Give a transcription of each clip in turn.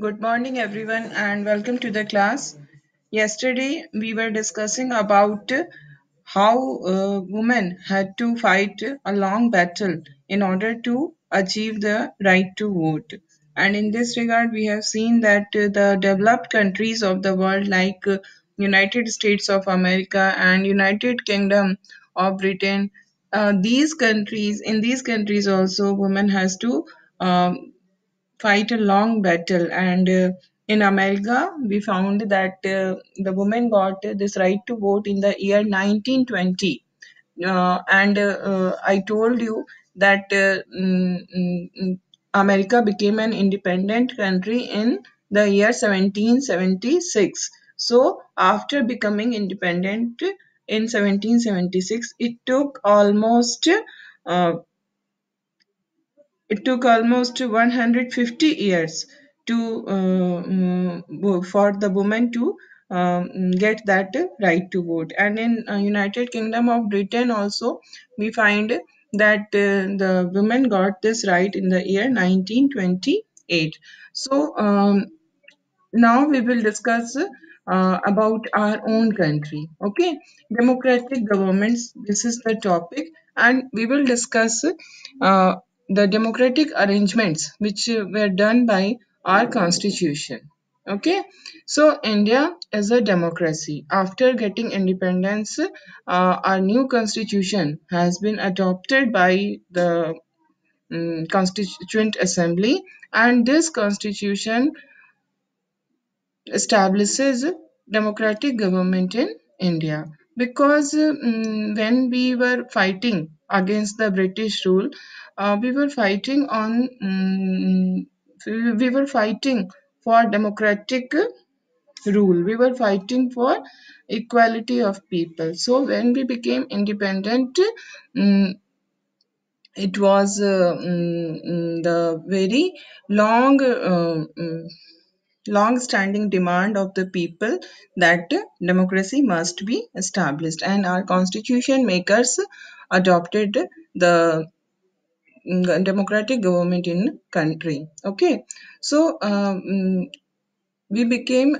Good morning, everyone, and welcome to the class. Yesterday, we were discussing about how women had to fight a long battle in order to achieve the right to vote. And in this regard, we have seen that the developed countries of the world, like United States of America and United Kingdom of Britain, these countries also, women has to fight a long battle. And in America, we found that the women got this right to vote in the year 1920. And I told you that America became an independent country in the year 1776. So, after becoming independent in 1776, uh, it took almost 150 years to for the woman to get that right to vote. And in United Kingdom of Britain also, we find that the women got this right in the year 1928. So now we will discuss about our own country. Okay, democratic governments. This is the topic, and we will discuss uh, the democratic arrangements which were done by our constitution. Okay, so India is a democracy. After getting independence, our new constitution has been adopted by the Constituent Assembly, and this constitution establishes democratic government in India. Because when we were fighting against the British rule, we were fighting on we were fighting for democratic rule. We were fighting for equality of people. So when we became independent, um, it was the very long long-standing demand of the people that democracy must be established, and our constitution makers adopted the democratic government in country. Okay, so we became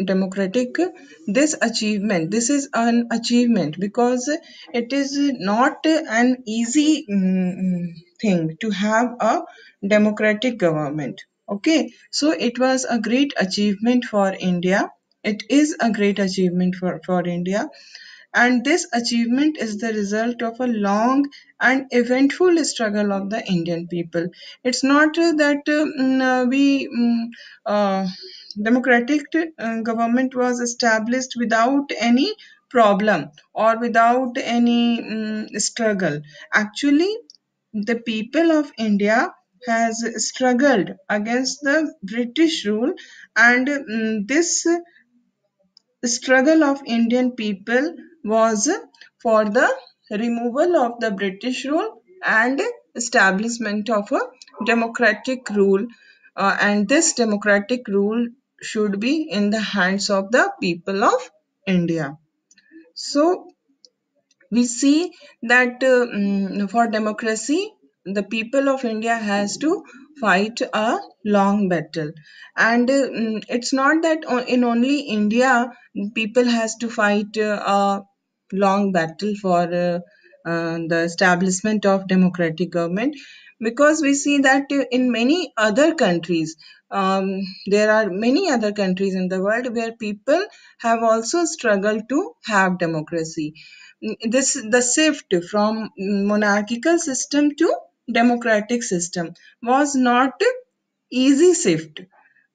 democratic. This is an achievement because it is not an easy thing to have a democratic government. Okay, so it was a great achievement for India. It is a great achievement for India, and this achievement is the result of a long and eventful struggle of the Indian people. It's not that we democratic government was established without any problem or without any struggle. Actually, the people of India has struggled against the British rule, and this struggle of Indian people was for the removal of the British rule and establishment of a democratic rule. And this democratic rule should be in the hands of the people of India. So we see that for democracy, the people of India has to fight a long battle. And it's not that in only India people has to fight a long battle for the establishment of democratic government, because we see that in many other countries, there are many other countries in the world where people have also struggled to have democracy. This the shift from monarchical system to democratic system was not easy shift.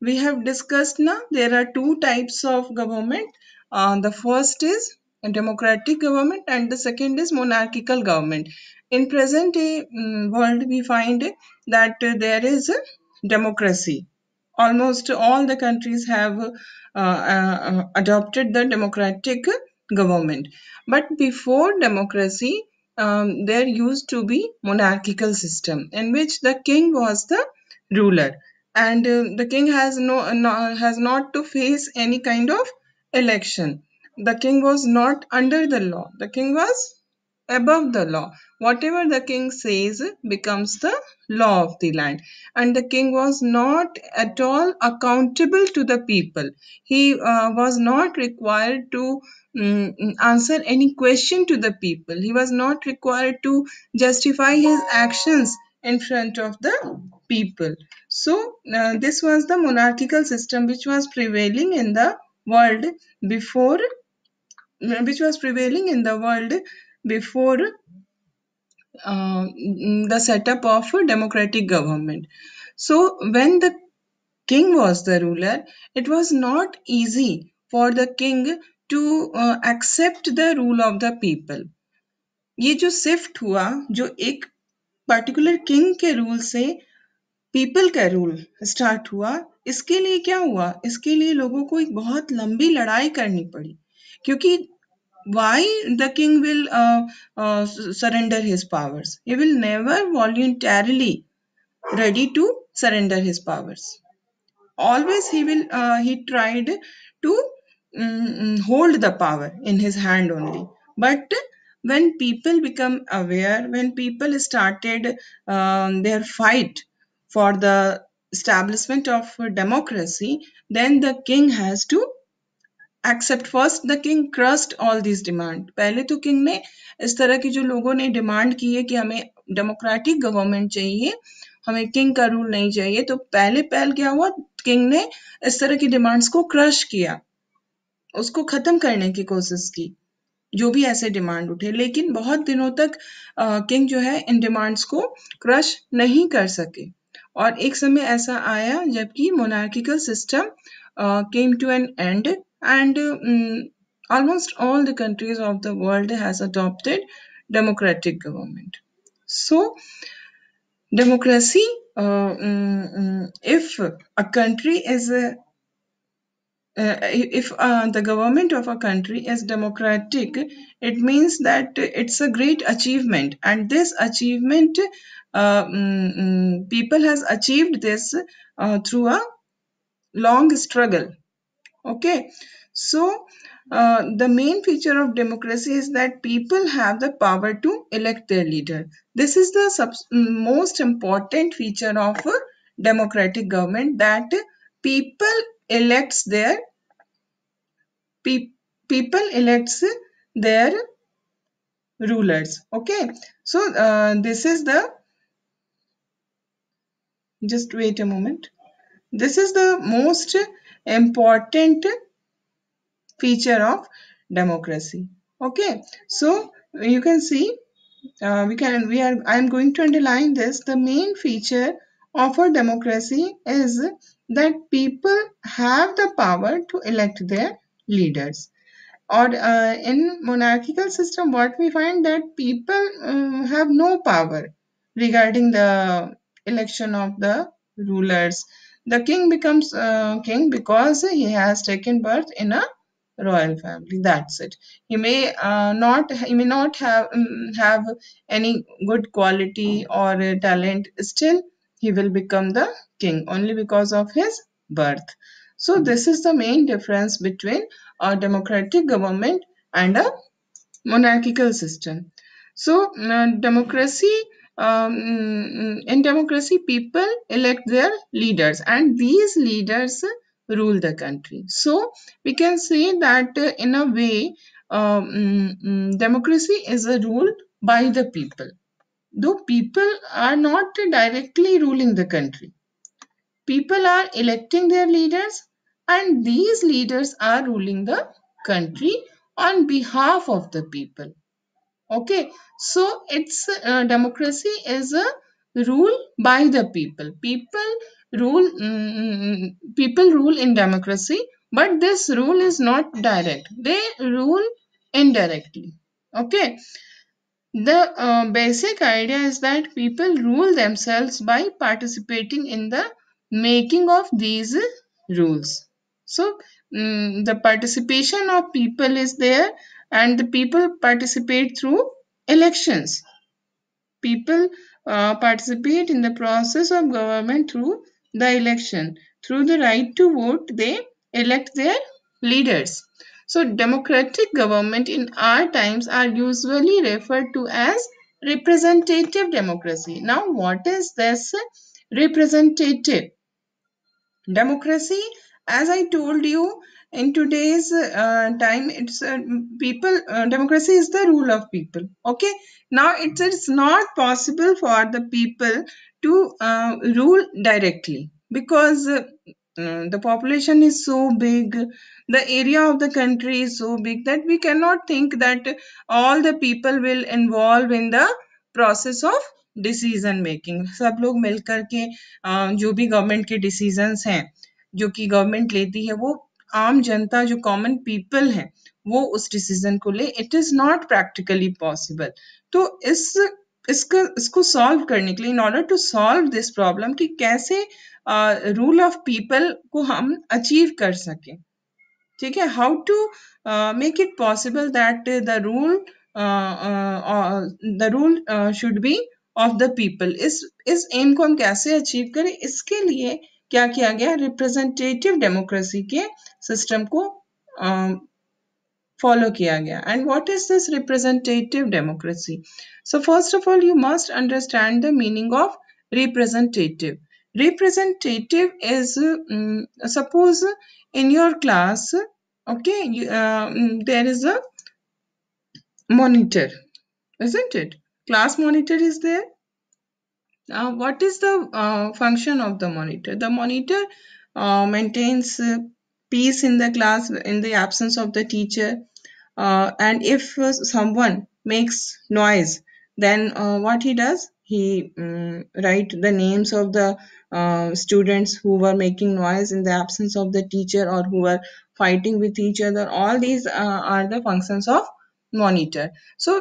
We have discussed now there are two types of government. The first is a democratic government and the second is monarchical government. In present day world, we find that there is a democracy. Almost all the countries have adopted the democratic government. But before democracy, there used to be monarchical system in which the king was the ruler, and the king has has not to face any kind of election. The king was not under the law. The king was above the law. Whatever the king says becomes the law of the land. And the king was not at all accountable to the people. He was not required to answer any question to the people. He was not required to justify his actions in front of the people. So, this was the monarchical system which was prevailing in the world before before the setup of a democratic government. So, when the king was the ruler, it was not easy for the king to accept the rule of the people. ये जो shift हुआ, जो एक particular king के rule से people का rule start हुआ, इसके लिए क्या हुआ? इसके लिए लोगों को एक बहुत लंबी लड़ाई करनी पड़ी, क्योंकि why the king will surrender his powers? He will never voluntarily ready to surrender his powers. Always he tried to hold the power in his hand only. But when people become aware, when people started their fight for the establishment of democracy, then the king has to accept first the king crust all this demand. पहले तो king ने इस तरह की जो लोगों ने demand की है कि हमें डेमोक्रेटिक गवर्नमेंट चाहिए, हमें किंग का रूल नहीं चाहिए, तो पहले क्या हुआ, किंग ने इस तरह की डिमांड्स को क्रश किया, उसको खत्म करने की कोशिश की, जो भी ऐसे डिमांड उठे. लेकिन बहुत दिनों तक किंग जो है इन डिमांड्स को क्रश नहीं कर सके. और एक समय ऐसा आया जबकि monarchical system came to an end, and almost all the countries of the world has adopted democratic government. So democracy, if a country is if the government of a country is democratic, it means that it's a great achievement, and this achievement people has achieved this through a long struggle. Okay, so the main feature of democracy is that people have the power to elect their leader. This is the most important feature of a democratic government, that people elects their people elects their rulers. Okay, so this is the, just wait a moment, this is the most important feature of democracy. Okay, so you can see, I am going to underline this. The main feature of a democracy is that people have the power to elect their leaders. Or in monarchical system, what we find, that people have no power regarding the election of the rulers. The king becomes king because he has taken birth in a royal family. That's it. He may not have any good quality or talent. Still, he will become the king only because of his birth. So this is the main difference between a democratic government and a monarchical system. So in democracy, people elect their leaders, and these leaders rule the country. So we can say that in a way, democracy is a rule by the people. Though people are not directly ruling the country, people are electing their leaders, and these leaders are ruling the country on behalf of the people. Okay, so it's democracy is a rule by the people. People rule in democracy, but this rule is not direct. They rule indirectly. Okay, the basic idea is that people rule themselves by participating in the making of these rules. So, the participation of people is there, and the people participate through elections. People participate in the process of government through the election. Through the right to vote, they elect their leaders. So democratic government in our times are usually referred to as representative democracy. Now what is this representative democracy? As I told you, in today's time, it's people democracy is the rule of people. Okay, now it's not possible for the people to rule directly, because the population is so big, the area of the country is so big that we cannot think that all the people will involve in the process of decision making. सब लोग मिलकर के जो भी government के decisions हैं जो कि गवर्नमेंट लेती है, वो आम जनता जो कॉमन पीपल है वो उस डिसीजन को ले. It is not practically possible. तो इसको सॉल्व करने के लिए, in order to solve this problem कि कैसे रूल ऑफ पीपल को हम अचीव कर सकें, ठीक है, how to make it possible that the rule should be of the people. इस एम को हम कैसे अचीव करें, इसके लिए क्या किया गया, रिप्रेजेंटेटिव डेमोक्रेसी के सिस्टम को फॉलो किया गया. And what is this representative democracy? So first of all you must understand the meaning of representative. Representative is suppose in your class, okay, there is a monitor, isn't it? Class monitor is there. What is the function of the monitor? The monitor maintains peace in the class in the absence of the teacher. And if someone makes noise, then what he does, he write the names of the students who were making noise in the absence of the teacher or who were fighting with each other. All these are the functions of monitor. So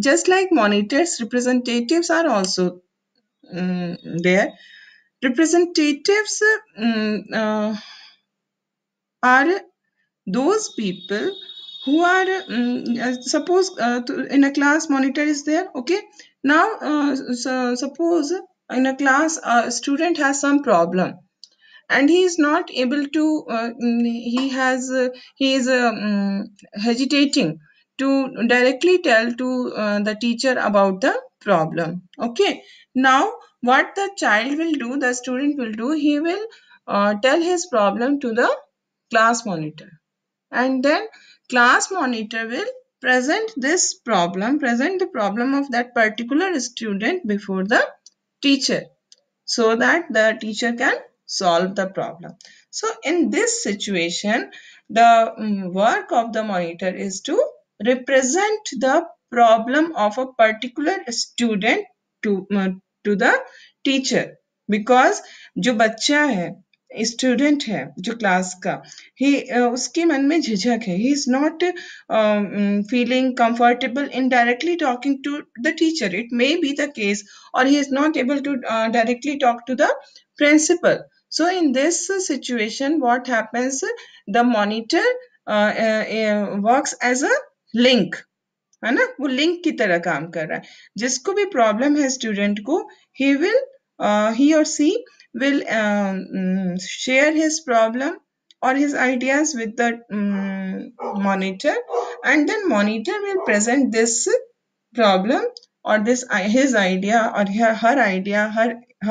just like monitors, representatives are also there. Representatives are those people who are suppose in a class monitor is there. Okay, now suppose in a class a student has some problem and he is not able to he is hesitating to directly tell to the teacher about the problem. Okay, now what the child will do, the student will do, he will tell his problem to the class monitor, and then class monitor will present the problem of that particular student before the teacher, so that the teacher can solve the problem. So in this situation, the work of the monitor is to represent the problem of a particular student to the teacher, because जो बच्चा है, student है जो class का, उसके मन में झिझक है, he is not feeling comfortable in directly talking to the teacher. It may be the case, or he is not able to directly talk to the principal. So in this situation, what happens, the monitor works as a link, है ना, वो link की तरह काम कर रहा है. जिसको भी प्रॉब्लम है स्टूडेंट को, he or she will share his problem or his ideas with the monitor, and then monitor will present this problem or this his idea or her idea,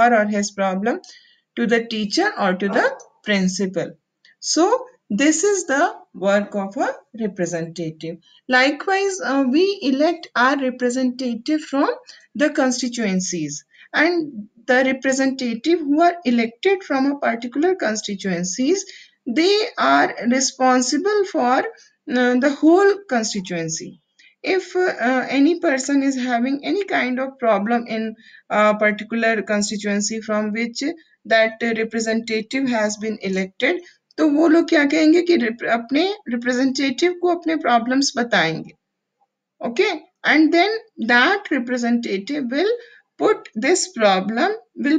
her or his problem to the teacher or to the principal. So this is the work of a representative. Likewise, we elect our representative from the constituencies, and the representative who are elected from a particular constituencies, they are responsible for the whole constituency. If any person is having any kind of problem in a particular constituency from which that representative has been elected, तो वो लोग क्या कहेंगे कि अपने representative को अपने problems बताएंगे. Okay, and then that representative will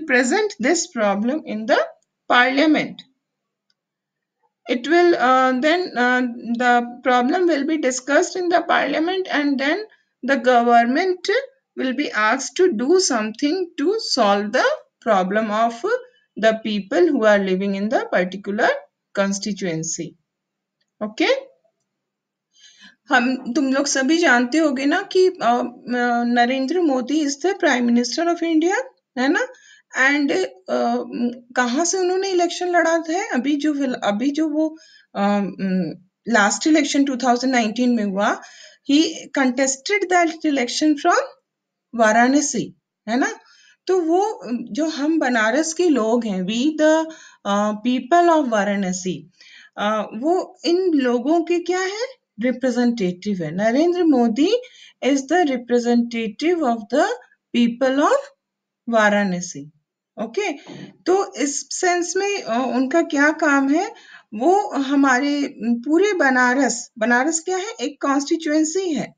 present this problem in the parliament. It will then the problem will be discussed in the parliament, and then the government will be asked to do something to solve the problem of the people who are living in the particular constituency. Okay. हम तुम लोग सभी जानते होगे ना कि Narendra Modi is the prime minister of India, है ना। एंड कहाँ से उन्होंने इलेक्शन लड़ा है? अभी जो वो लास्ट इलेक्शन 2019 में हुआ, he contested that election from Varanasi, है ना। तो वो जो हम बनारस के लोग हैं, we the people of Varanasi, वो इन लोगों के क्या है? रिप्रेजेंटेटिव है। Narendra Modi is the representative of the people of Varanasi. Okay, तो इस सेंस में उनका क्या काम है? वो हमारे पूरे बनारस क्या है? एक कॉन्स्टिट्यूएंसी है,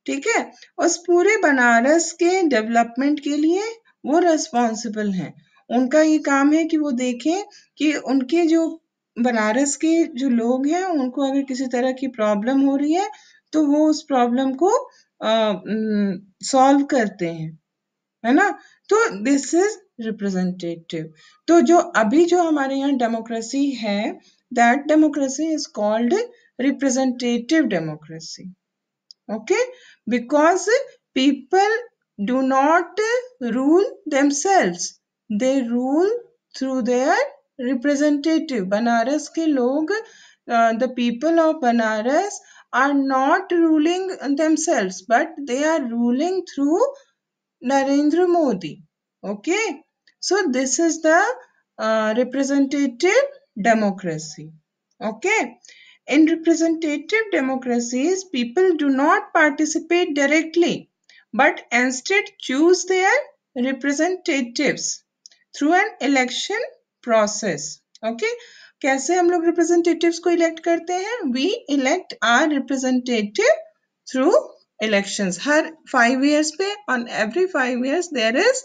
ठीक है। उस पूरे बनारस के डेवलपमेंट के लिए वो रिस्पॉन्सिबल हैं। उनका ये काम है कि वो देखें कि उनके जो बनारस के जो लोग हैं, उनको अगर किसी तरह की प्रॉब्लम हो रही है तो वो उस प्रॉब्लम को सॉल्व करते हैं, है ना। तो दिस इज रिप्रेजेंटेटिव। तो जो हमारे यहाँ डेमोक्रेसी है, that democracy is called representative democracy. Okay, because people do not rule themselves, they rule through their representative. Banaras ke log, the people of Banaras are not ruling themselves, but they are ruling through Narendra Modi. Okay, so this is the representative democracy. Okay, in representative democracies, people do not participate directly, but instead choose their representatives through an election process. Okay, कैसे हम लोग representatives को elect करते हैं? We elect our representative through elections. Her 5 years पे, on every 5 years there is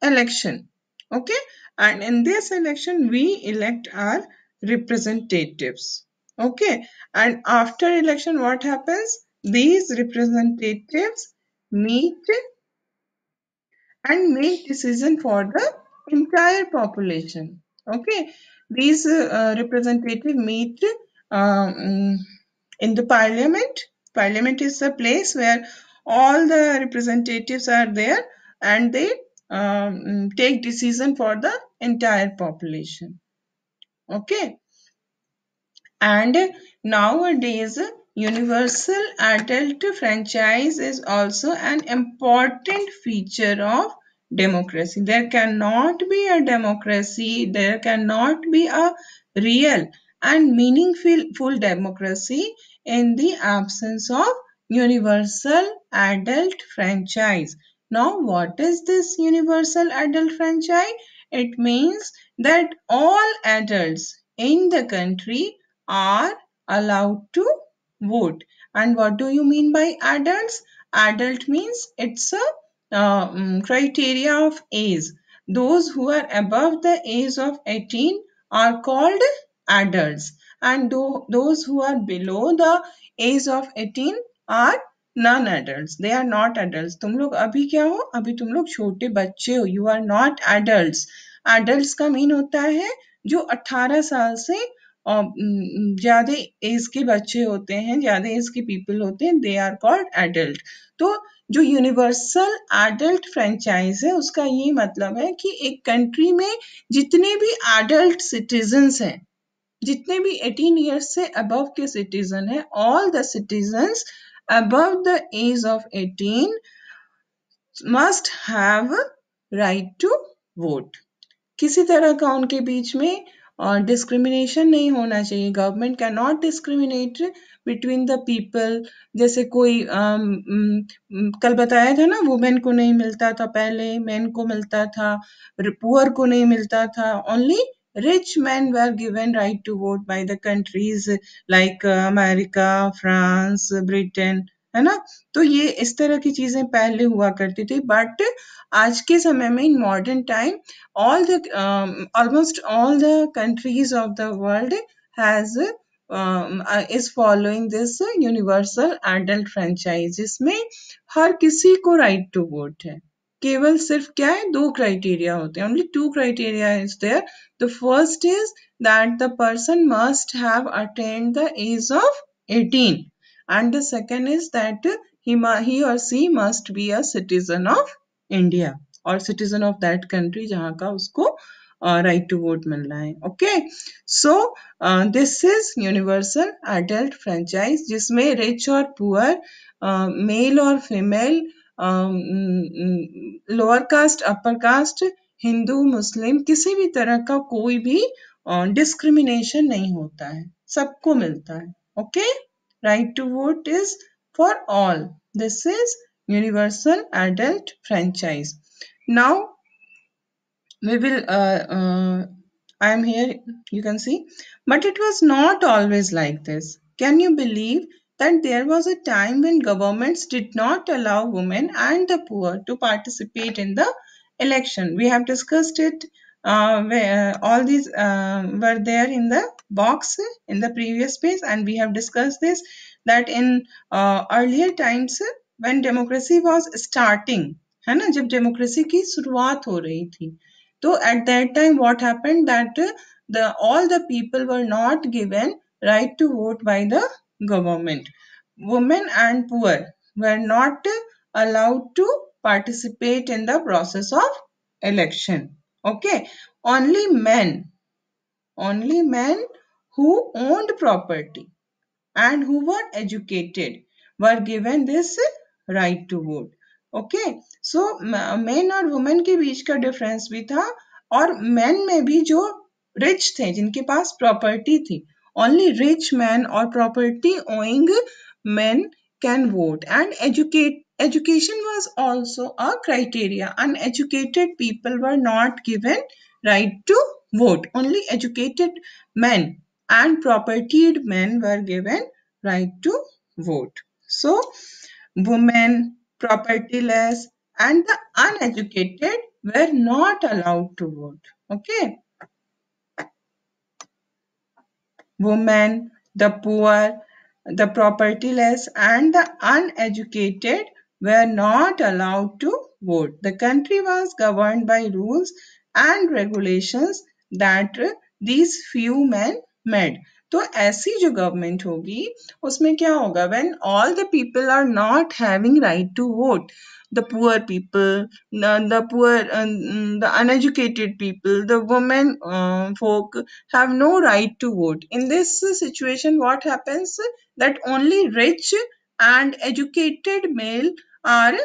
election. Okay, and in this election we elect our representatives. Okay, and after election what happens? These representatives meet and make decision for the entire population. Okay, these representative meet um, in the parliament. Parliament is the place where all the representatives are there, and they take decision for the entire population. Okay, and nowadays universal adult franchise is also an important feature of democracy. There cannot be a democracy, there cannot be a real and meaningful democracy in the absence of universal adult franchise. Now, what is this universal adult franchise? It means that all adults in the country are allowed to vote. And what do you mean by adults? Adult means it's a criteria of age. Those who are above the age of 18 are called adults, and those who are below the age of 18 are non adult, they are not adult. तुम लोग अभी क्या हो? अभी तुम लोग छोटे बच्चे हो, you are not adult. Adult का मीन होता है जो 18 साल से ज्यादा एज के बच्चे होते हैं, ज्यादा एज के पीपल होते हैं, दे आर कॉल्ड एडल्ट। तो जो यूनिवर्सल एडल्ट फ्रेंचाइज है, उसका ये मतलब है कि एक कंट्री में जितने भी एडल्ट सिटीजन्स हैं, जितने भी 18 ईयर्स से अबव के सिटीजन है, all the citizens above the age of 18 must have right to vote. किसी तरह का उनके बीच में डिस्क्रिमिनेशन नहीं होना चाहिए। Government can not discriminate between the people. जैसे कोई कल बताया था ना, वुमेन को नहीं मिलता था पहले, मेन को मिलता था, पुअर को नहीं मिलता था, only rich men were given right to vote by the countries like America, France, Britain, है ना। तो ये इस तरह की चीजें पहले हुआ करती थी, बट आज के समय में in modern time almost all the countries of the world has is following this universal adult franchise, जिसमें हर किसी को right to vote है। केवल सिर्फ क्या है? 2 क्राइटेरिया होते हैं, only 2 criteria is there. The first is that the person must have attained the age of 18, and the second is that he or she must be a citizen of India और citizen of that country जहाँ का उसको right to vote मिलना है. Okay, so this is universal adult franchise जिसमें rich और poor, male और female, lower caste upper caste, Hindu Muslim, किसी भी तरह का कोई भी डिस्क्रिमिनेशन नहीं होता है, सबको मिलता है. Okay, right to vote is for all. This is universal adult franchise. Now we will I am here, you can see, but it was not always like this. Can you believe that there was a time when governments did not allow women and the poor to participate in the election? We have discussed it, where all these were there in the box in the previous page, and we have discussed this, that in earlier times when democracy was starting, है ना, जब democracy की शुरुआत हो रही थी, so at that time what happened, that all the people were not given right to vote by the government. Women and poor were not allowed to participate in the process of election. Okay, only men who owned property and who were educated were given this right to vote. Okay, so main और women के बीच का difference भी था, और main में भी जो rich थे, जिनके पास प्रॉपर्टी थी, ओनली रिच मैन और property owing men can vote, and education was also a criteria. Uneducated people were not given right to vote. Only educated men and propertied men were given right to vote. So women, propertyless, and the uneducated were not allowed to vote. Okay, women, the poor, the propertyless, and the uneducated were not allowed to vote. The country was governed by rules and regulations that these few men made. तो ऐसी जो government होगी उसमें क्या होगा, when all the people are not having right to vote, the poor people, the uneducated people, the women folk have no right to vote. In this situation, what happens, that only rich and educated male are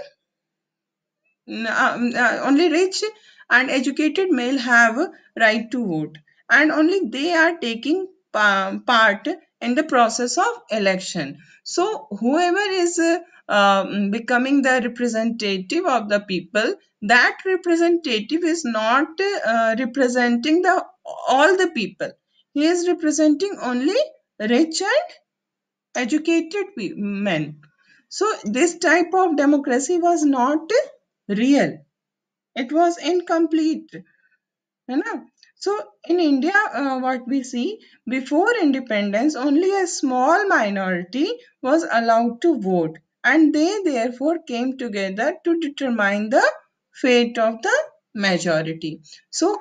only rich and educated male have right to vote, and only they are taking part in the process of election. So whoever is becoming the representative of the people, that representative is not representing the all the people. He is representing only rich and educated men. So this type of democracy was not real. It was incomplete. है ना? So in India, what we see, before independence, only a small minority was allowed to vote, and they therefore came together to determine the fate of the majority. So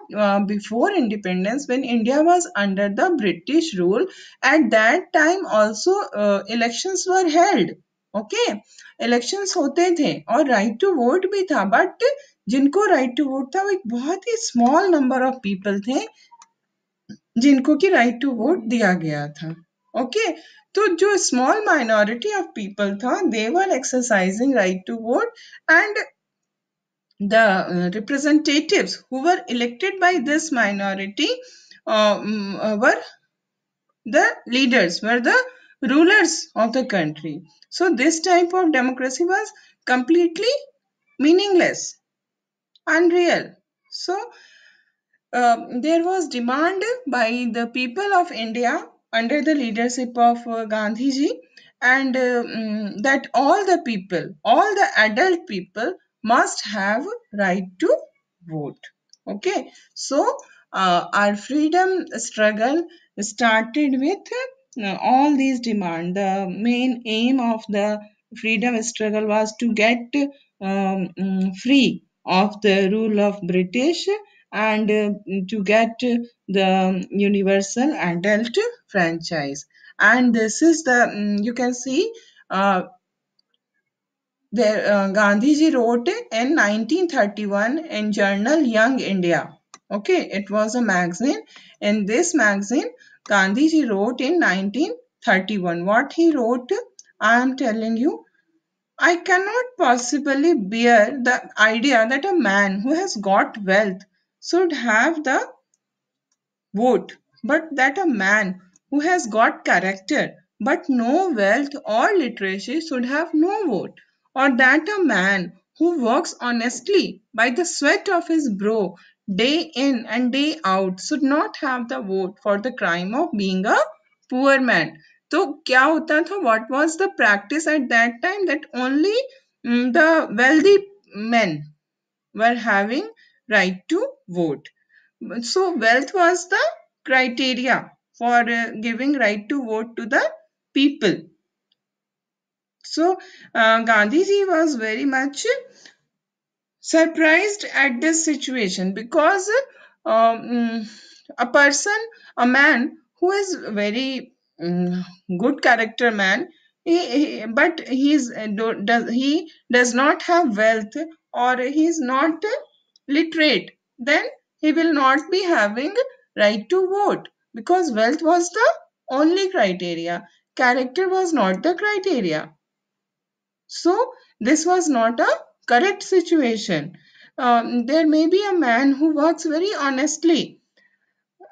before independence, when India was under the British rule, at that time also elections were held. Okay, elections होते थे और right to vote भी था, but जिनको right to vote था वो एक बहुत ही स्मॉल नंबर ऑफ पीपल थे जिनको कि राइट टू वोट दिया गया था. ओके, तो जो स्मॉल माइनॉरिटी ऑफ पीपल था, they were exercising right to vote, and the representatives who were elected by this minority were the leaders, were the rulers of the country. So this type of democracy was completely meaningless, unreal. So there was demand by the people of India under the leadership of Gandhiji, and that all the people, all the adult people must have right to vote. Okay, so our freedom struggle started with all these demands. The main aim of the freedom struggle was to get free of the rule of British, and to get the universal adult franchise. And this is the you can see Gandhiji wrote in 1931 in journal Young India. Okay, it was a magazine. In this magazine, Gandhiji wrote in 1931. What he wrote, I am telling you, I cannot possibly bear the idea that a man who has got wealth should have the vote, but that a man who has got character but no wealth or literacy should have no vote, or that a man who works honestly by the sweat of his brow day in and day out should not have the vote for the crime of being a poor man. तो क्या होता था, what was the practice at that time, that only the wealthy men were having right to vote. So wealth was the criteria for giving right to vote to the people. So Gandhiji was very much surprised at this situation because a person, a man who is very good character man, but he does not have wealth, or he is not literate, then he will not be having right to vote, because wealth was the only criteria. Character was not the criteria. So this was not a correct situation. There may be a man who works very honestly.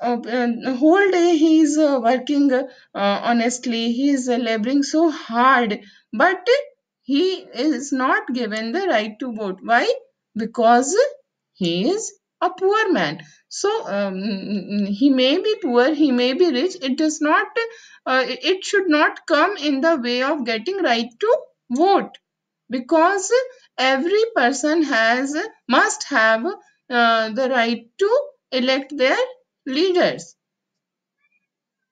Whole day he is working honestly. He is laboring so hard, but he is not given the right to vote. Why? Because he is a poor man. So he may be poor, he may be rich. It does not. It should not come in the way of getting right to vote, because every person has must have the right to elect their leaders.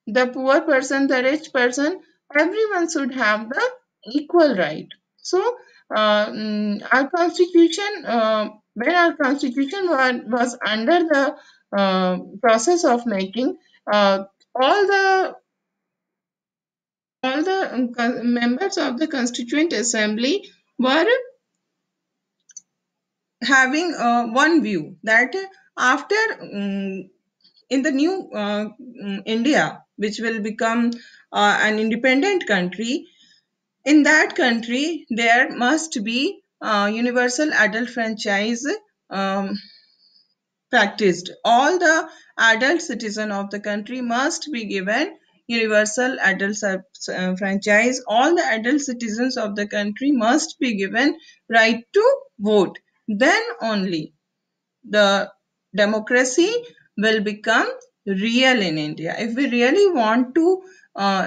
The poor person, the rich person, everyone should have the equal right. So our constitution, when our constitution was under the process of making, uh, all the members of the constituent assembly were having one view, that after in the new India, which will become an independent country, in that country there must be universal adult franchise um, practiced. All the adult citizen of the country must be given universal adult franchise. All the adult citizens of the country must be given right to vote. Then only the democracy will become real in India. If we really want to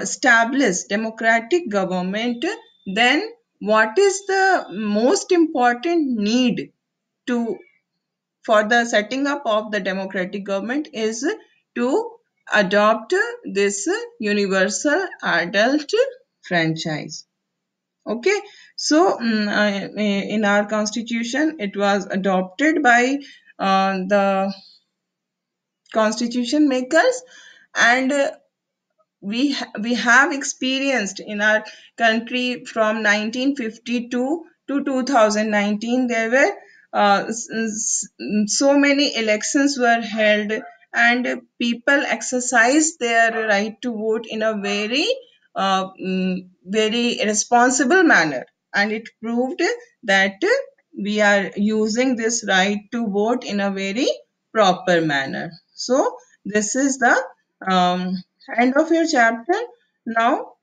establish democratic government, then what is the most important need to for the setting up of the democratic government is to adopt this universal adult franchise. Okay, so in our constitution, it was adopted by the constitution makers, and we have experienced in our country from 1952 to 2019. There were so many elections were held, and people exercised their right to vote in a very responsible manner, and it proved that we are using this right to vote in a very proper manner. So this is the end of your chapter. Now,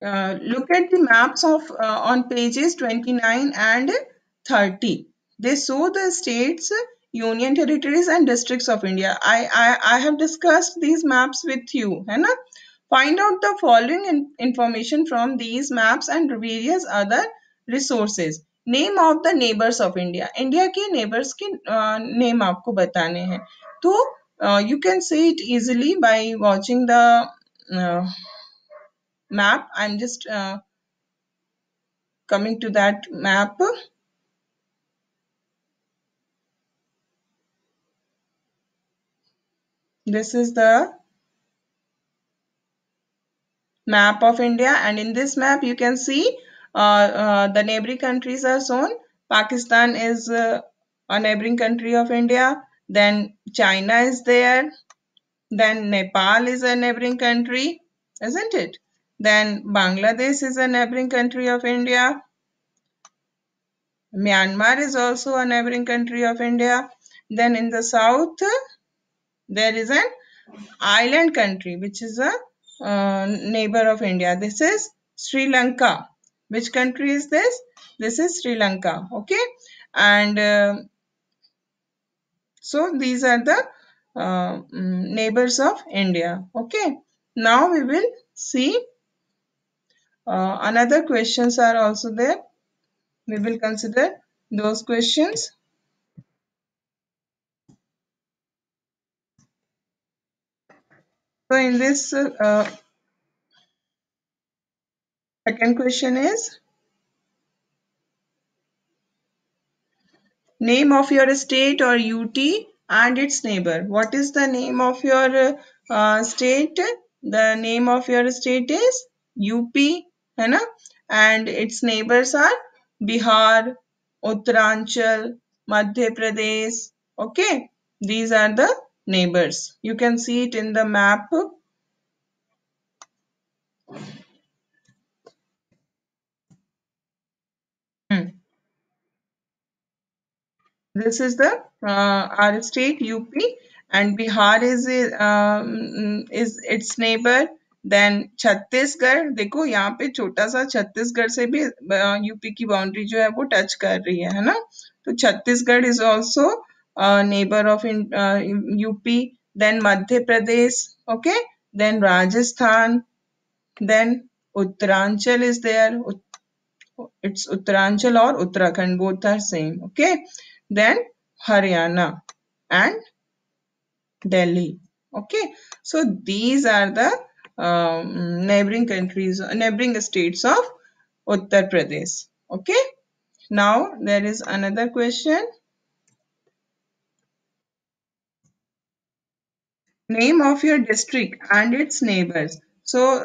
look at the maps of on pages 29 and 30. They show the states, union territories, and districts of India. I have discussed these maps with you, है ना? Find out the following information from these maps and various other resources. Name of the neighbors of India. India के neighbors के name आपको बताने हैं. तो you can say it easily by watching the map. I'm just coming to that map. This is the map of India, and in this map you can see the neighboring countries are shown. Pakistan is a neighboring country of India. Then China is there. Then Nepal is a neighboring country, isn't it? Then Bangladesh is a neighboring country of India. Myanmar is also a neighboring country of India. Then in the south, there is an island country which is a neighbor of India. This is Sri Lanka. Which country is this? This is Sri Lanka. Okay. And so these are the neighbors of India. Okay. Now we will see another questions are also there. We will consider those questions. So in this second question is, name of your state or UT and its neighbor. What is the name of your state? The name of your state is UP, है ना? And its neighbors are Bihar, Uttaranchal, Madhya Pradesh. Okay, these are the neighbors. You can see it in the map. Hmm. This is the our state UP, and Bihar is its neighbor. Then Chhattisgarh, देखो यहाँ पे छोटा सा छत्तीसगढ़ से भी UP की boundary जो है वो टच कर रही है ना? तो Chhattisgarh is also neighbour of UP. Then Madhya Pradesh. Okay. Then Rajasthan. Then Uttaranchal is there. It's Uttaranchal or Uttarakhand, both are same. Okay. Then Haryana and Delhi. Okay. So these are the neighboring countries, neighboring states of Uttar Pradesh. Okay. Now there is another question. Name of your district and its neighbors. So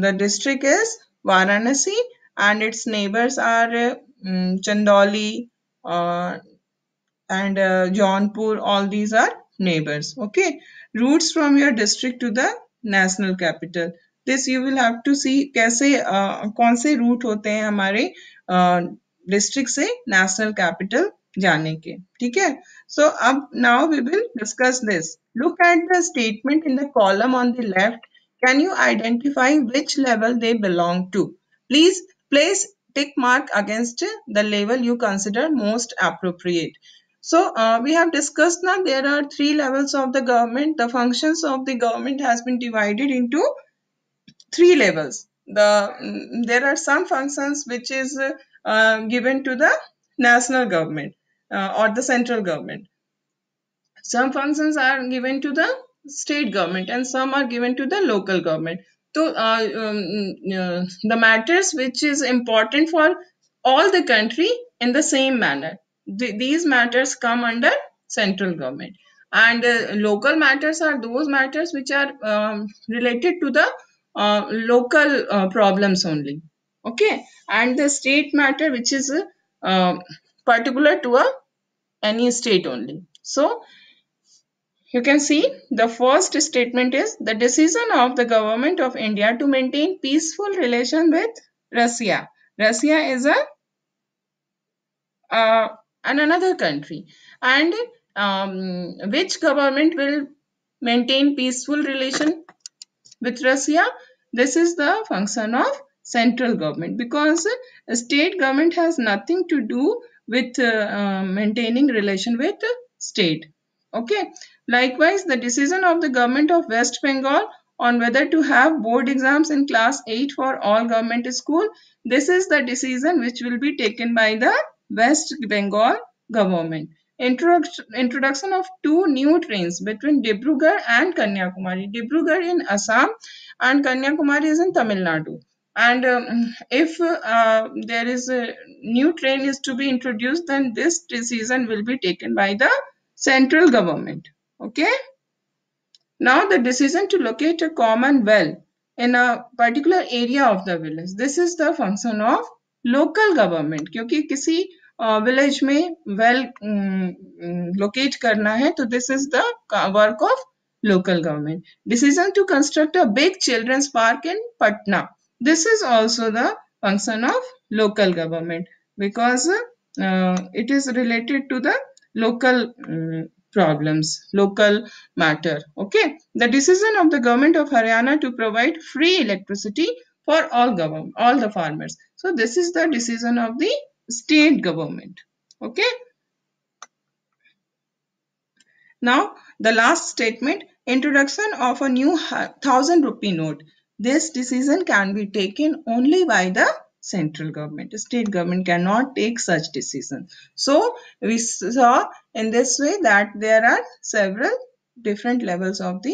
the district is Varanasi and its neighbors are Chandauli, uh, and Jaunpur, all these are neighbors. Okay. Routes from your district to the national capital. This you will have to see कैसे कौन से root होते हैं हमारे district से national capital जाने के. ठीक है. So अब now we will discuss this. Look at the statement in the column on the left. Can you identify which level they belong to? Please place tick mark against the level you consider most appropriate. So we have discussed now there are three levels of the government. The functions of the government has been divided into three levels. There are some functions which is given to the national government or the central government. Some functions are given to the state government and some are given to the local government. So the matters which is important for all the country in the same manner, these matters come under central government, and local matters are those matters which are related to the local problems only. Okay. And the state matter which is particular to a any state only. So you can see the first statement is the decision of the government of India to maintain peaceful relation with Russia. Russia is a uh, another country, and which government will maintain peaceful relation with Russia? This is the function of central government, because state government has nothing to do with maintaining relation with state. Okay. Likewise, the decision of the government of West Bengal on whether to have board exams in class 8 for all government school, this is the decision which will be taken by the West Bengal government. Introduction of two new trains between Dibrugarh and Kanyakumari. Dibrugarh in Assam and Kanyakumari is in Tamil Nadu. And if there is a new train is to be introduced, then this decision will be taken by the central government. Okay. Now the decision to locate a common well in a particular area of the village. This is the function of local government. क्योंकि किसी village में well locate करना है, तो this is the work of local government. Decision to construct a big children's park in Patna. This is also the function of local government because it is related to the local problems, local matter. Okay, the decision of the government of Haryana to provide free electricity for all the farmers. So this is the decision of the state government. Okay. Now, the last statement, introduction of a new 1,000 rupee note. This decision can be taken only by the central government. State government cannot take such decision. So, we saw in this way that there are several different levels of the